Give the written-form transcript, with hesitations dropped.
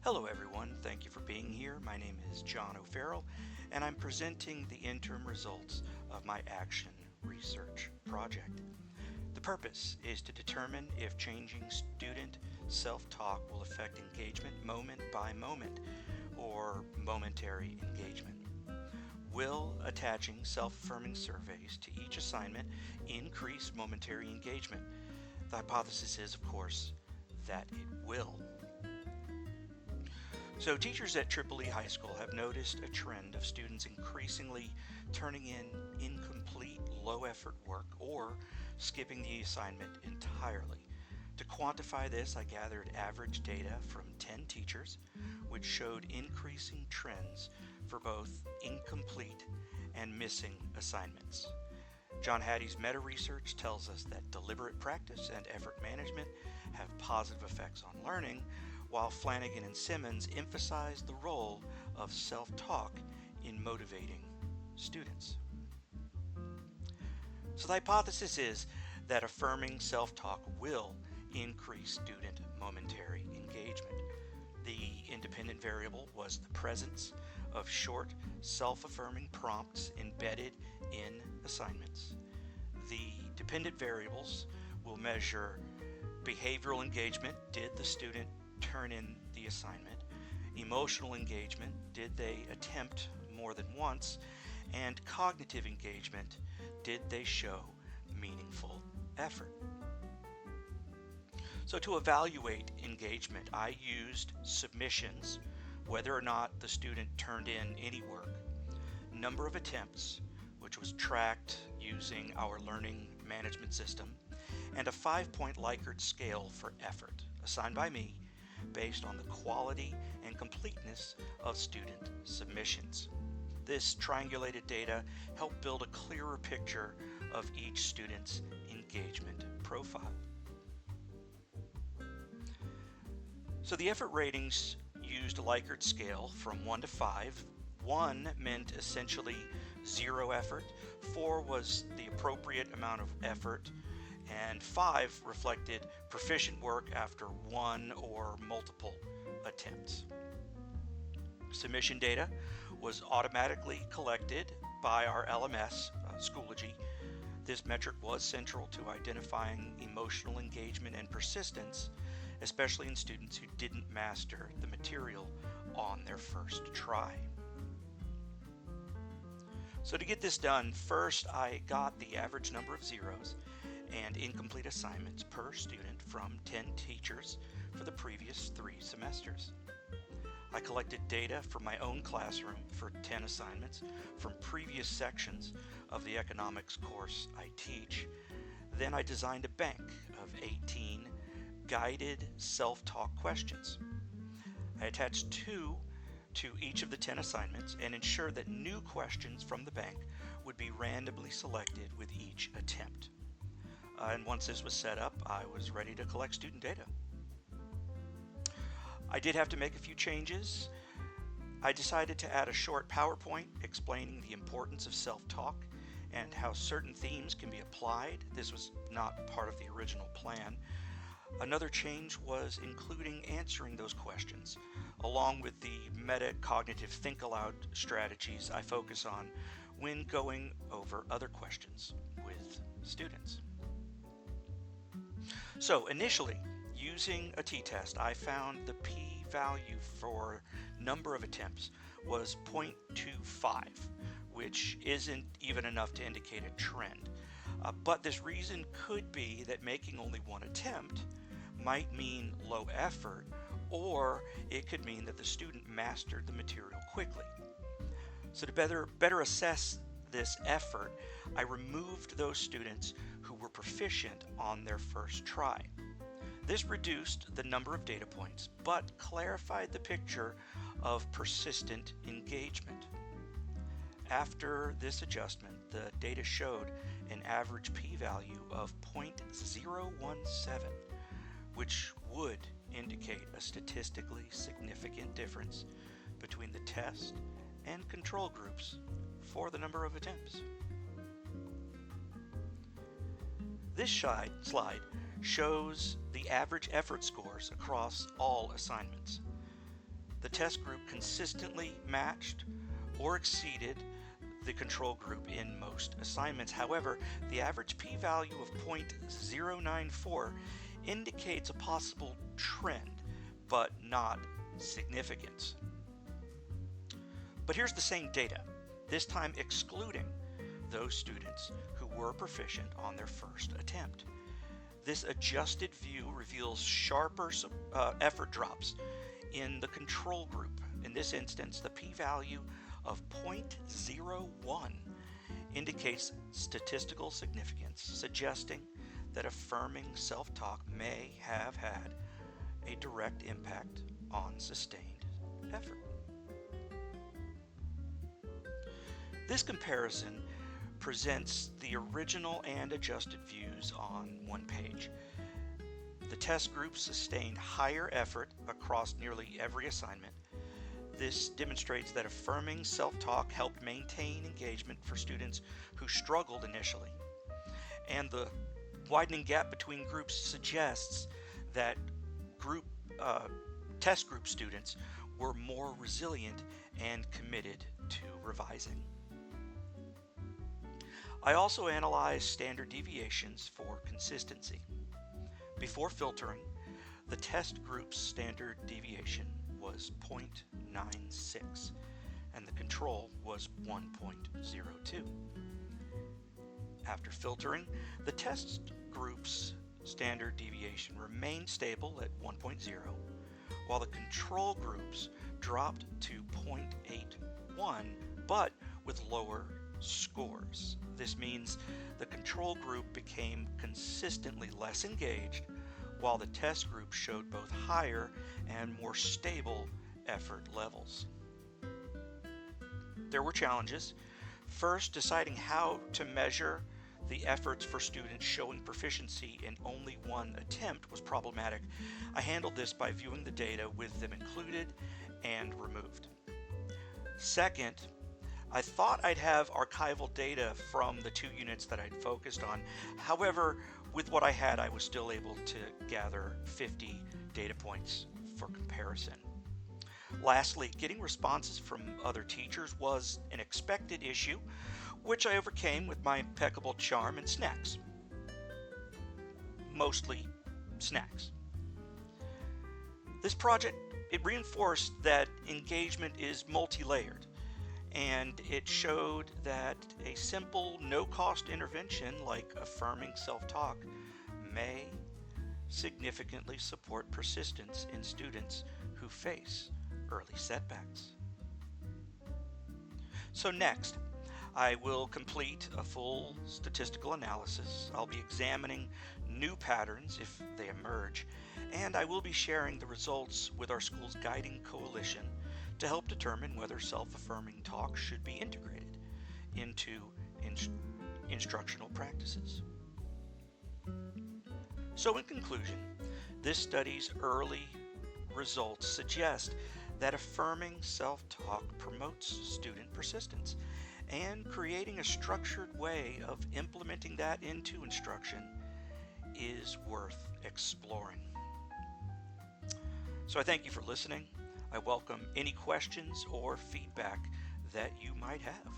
Hello everyone, thank you for being here. My name is John O'Farrell and I'm presenting the interim results of my action research project. The purpose is to determine if changing student self-talk will affect engagement moment by moment or momentary engagement. Will attaching self-affirming surveys to each assignment increase momentary engagement? The hypothesis is, of course, that it will. So teachers at Tripoli High School have noticed a trend of students increasingly turning in incomplete, low-effort work or skipping the assignment entirely. To quantify this, I gathered average data from 10 teachers, which showed increasing trends for both incomplete and missing assignments. John Hattie's meta-research tells us that deliberate practice and effort management have positive effects on learning, while Flanagan and Simmons emphasize the role of self-talk in motivating students. So the hypothesis is that affirming self-talk will increase student momentary engagement. The independent variable was the presence of short, self-affirming prompts embedded in assignments. The dependent variables will measure behavioral engagement. Did the student turn in the assignment? Emotional engagement. Did they attempt more than once? And cognitive engagement. Did they show meaningful effort? So to evaluate engagement, I used submissions, whether or not the student turned in any work, number of attempts, which was tracked using our learning management system, and a 5-point Likert scale for effort, assigned by me based on the quality and completeness of student submissions. This triangulated data helped build a clearer picture of each student's engagement profile. So the effort ratings used a Likert scale from 1 to 5. 1 meant essentially zero effort, 4 was the appropriate amount of effort, and 5 reflected proficient work after 1 or multiple attempts. Submission data was automatically collected by our LMS, Schoology. This metric was central to identifying emotional engagement and persistence, especially in students who didn't master the material on their first try. So to get this done, first I got the average number of zeros and incomplete assignments per student from 10 teachers for the previous 3 semesters. I collected data for my own classroom for 10 assignments from previous sections of the economics course I teach. Then I designed a bank of 18 guided self-talk questions. I attached 2 to each of the 10 assignments and ensured that new questions from the bank would be randomly selected with each attempt. And once this was set up, I was ready to collect student data. I did have to make a few changes. I decided to add a short PowerPoint explaining the importance of self-talk and how certain themes can be applied. This was not part of the original plan. Another change was including answering those questions, along with the metacognitive think aloud strategies I focus on when going over other questions with students. So initially, using a t-test, I found the p-value for number of attempts was 0.25, which isn't even enough to indicate a trend. But this reason could be that making only 1 attempt might mean low effort, or it could mean that the student mastered the material quickly. So to better assess this effort, I removed those students who were proficient on their first try. This reduced the number of data points, but clarified the picture of persistent engagement. After this adjustment, the data showed an average p-value of 0.017, which would indicate a statistically significant difference between the test and control groups for the number of attempts. This slide shows the average effort scores across all assignments. The test group consistently matched or exceeded the control group in most assignments. However, the average p-value of 0.094 indicates a possible trend, but not significance. But here's the same data, this time excluding those students who were proficient on their first attempt. This adjusted view reveals sharper effort drops in the control group. In this instance, the p-value of 0.01 indicates statistical significance, suggesting that affirming self-talk may have had a direct impact on sustained effort. This comparison presents the original and adjusted views on one page. The test group sustained higher effort across nearly every assignment. This demonstrates that affirming self-talk helped maintain engagement for students who struggled initially. And the widening gap between groups suggests that test group students were more resilient and committed to revising. I also analyzed standard deviations for consistency. Before filtering, the test group's standard deviation was 0.96 and the control was 1.02. After filtering, the test group's standard deviation remained stable at 1.0, while the control groups dropped to 0.81, but with lower scores. This means the control group became consistently less engaged, while the test group showed both higher and more stable effort levels. There were challenges. First, deciding how to measure the efforts for students showing proficiency in only one attempt was problematic. I handled this by viewing the data with them included and removed. Second, I thought I'd have archival data from the 2 units that I'd focused on. However, with what I had, I was still able to gather 50 data points for comparison. Lastly, getting responses from other teachers was an expected issue, which I overcame with my impeccable charm and snacks. Mostly snacks. This project, it reinforced that engagement is multi-layered, and it showed that a simple, no-cost intervention like affirming self-talk may significantly support persistence in students who face early setbacks. So next, I will complete a full statistical analysis. I'll be examining new patterns if they emerge, and I will be sharing the results with our school's guiding coalition to help determine whether self-affirming talk should be integrated into instructional practices. So in conclusion, this study's early results suggest that affirming self-talk promotes student persistence, and creating a structured way of implementing that into instruction is worth exploring. So I thank you for listening. I welcome any questions or feedback that you might have.